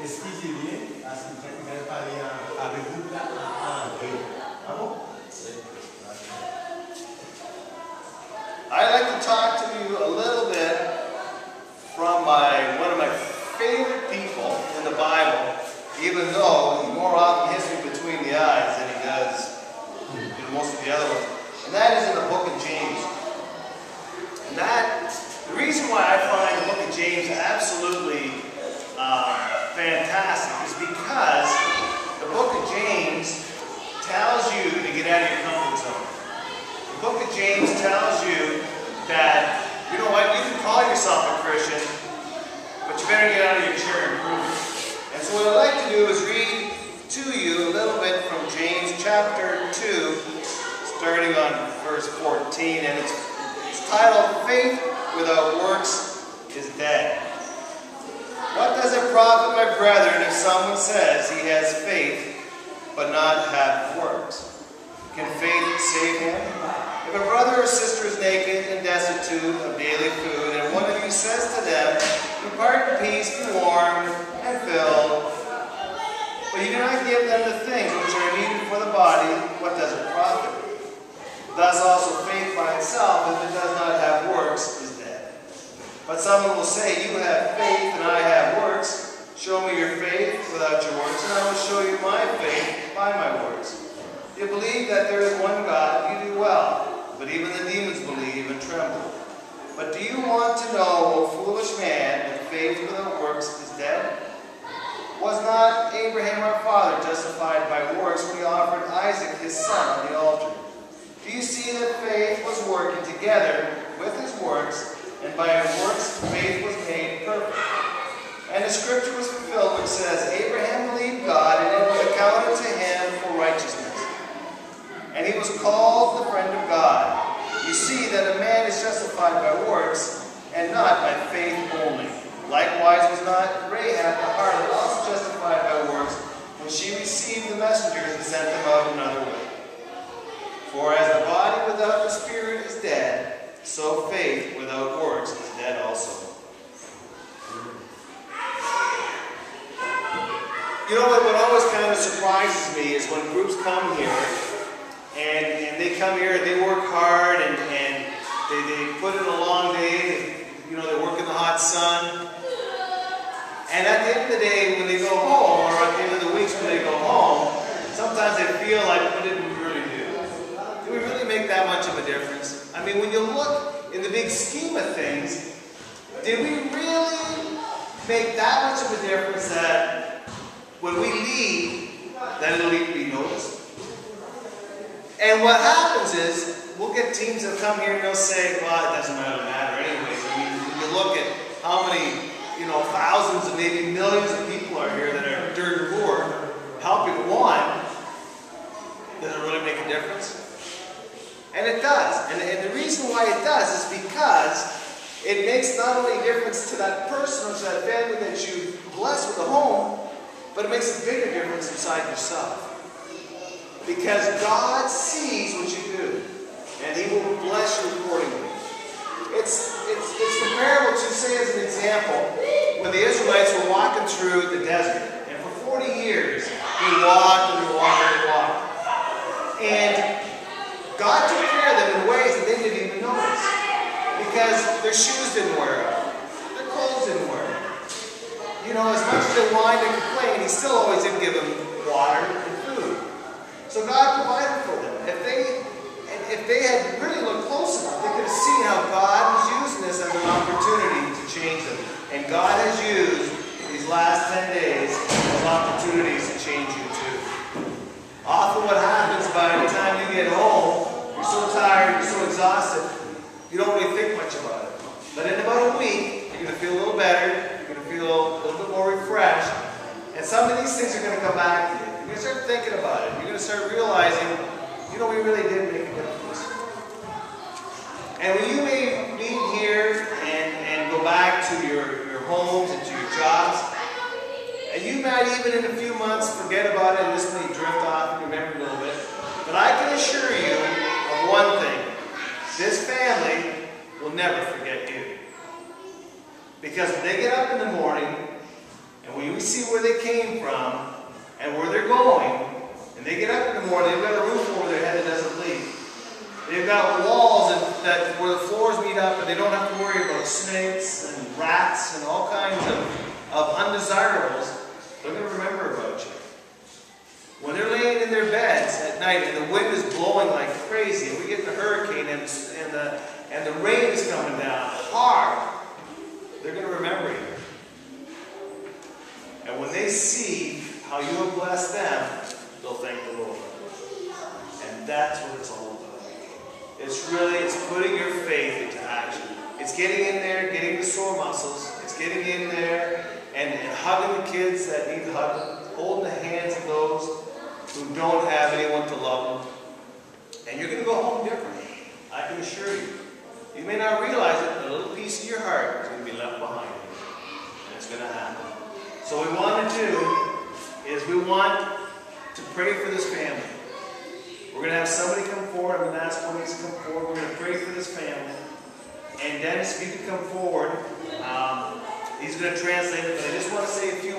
Est-ce qu'il dirait à ce qu'il va parler avec vous là? Ah bon? I'd like to talk to you a little bit from one of my favorite people in the Bible, even though he more often hits me between the eyes than he does in most of the other ones. And that is in the book of James. And the reason why I find the book of James absolutely fantastic is because the book of James tells you to get out of your comfort zone. The book of James tells you that, you know what, you can call yourself a Christian, but you better get out of your chair and prove it. And so what I'd like to do is read to you a little bit from James chapter 2, starting on verse 14, and it's titled, Faith Without Works is Dead. What does it profit, my brethren, if someone says he has faith, but not have works? Can faith save him? If a brother or sister is naked and destitute of daily food, and one of you says to them, depart in peace, be warmed and filled, but you do not give them the things which are needed for the body, what does it profit? Thus also faith by itself, if it does not have works, is dead. But someone will say, you have faith and I have works. Show me your faith without your works, and I will show you my faith by my works. You believe that there is one God, you do well, but even the demons believe and tremble. But do you want to know, O foolish man, that faith without works is dead? Was not Abraham our father justified by works when he offered Isaac his son on the altar? Do you see that faith was working together with his works, and by his works faith was made perfect? And the scripture was fulfilled which says, Abraham believed God, and it was accounted to him for righteousness. And he was called the friend of God. You see that a man is justified by works, and not by faith only. Likewise was not Rahab the harlot also justified by works, when she received the messengers and sent them out another way? For as the body without the spirit is dead, so faith without works is dead also. You know what always kind of surprises me is when groups come here, and they come here and they work hard, and they put in a long day, they work in the hot sun. And at the end of the day, when they go home, or at the end of the weeks when they go home, sometimes they feel like, what did we really do? Did we really make that much of a difference? I mean, when you look in the big scheme of things, did we really make that much of a difference that when we leave, that it'll even be noticed? And what happens is, we'll get teams that come here and they'll say, well, it doesn't matter anyways. I mean, when you look at how many thousands and maybe millions of people are here that are during the war helping one, does it really make a difference? And it does. And the reason why it does is because it makes not only a difference to that person or to that family that you bless with a home, but it makes a bigger difference inside yourself. Because God sees what you do, and He will bless you accordingly. It's comparable to, say as an example, when the Israelites were walking through the desert. And for 40 years, they walked and they walked and they walked. And God took care of them in ways that they didn't even notice. Because their shoes didn't wear out. Their clothes didn't wear out. As much as they whined and complained, He still always did give them water and food. So God provided for them. If they had really looked close enough, they could have seen how God was using this as an opportunity to change them. And God has used these last 10 days as opportunities to change you too. Often what happens by the time you get home, you're so tired, you're so exhausted, you don't really think much about it. But in about a week, you're going to feel a little better, you're going to feel a little bit more refreshed, and some of these things are going to come back to you. You're going to start thinking about it. You're going to start realizing, we really did make a difference. And when you may leave here and go back to your homes and to your jobs, and you might even in a few months forget about it and this may drift off and remember a little bit, but I can assure you of one thing. This family will never forget you. Because when they get up in the morning And when we see where they came from and where they're going, and they get up in the morning, they've got a roof over their head that doesn't leak. They've got walls where the floors meet up, and they don't have to worry about snakes and rats and all kinds of undesirables. They're going to remember about you. When they're laying in their beds at night and the wind is blowing like crazy, and we get the hurricane and the rain is coming down hard, they're going to remember you. And when they see how you have blessed them, they'll thank the Lord. And that's what it's all about. It's putting your faith into action. It's getting in there, getting the sore muscles. It's getting in there and hugging the kids that need hugging, holding the hands of those who don't have anyone to love them. And you're going to go home different. I can assure you. You may not realize it, but a little piece of your heart is going to be left behind you. And it's going to happen. So what we want to do is we want to pray for this family. We're going to have somebody come forward. I'm going to ask one of you to come forward. We're going to pray for this family. And Dennis, if you could come forward, he's going to translate it, but I just want to say a few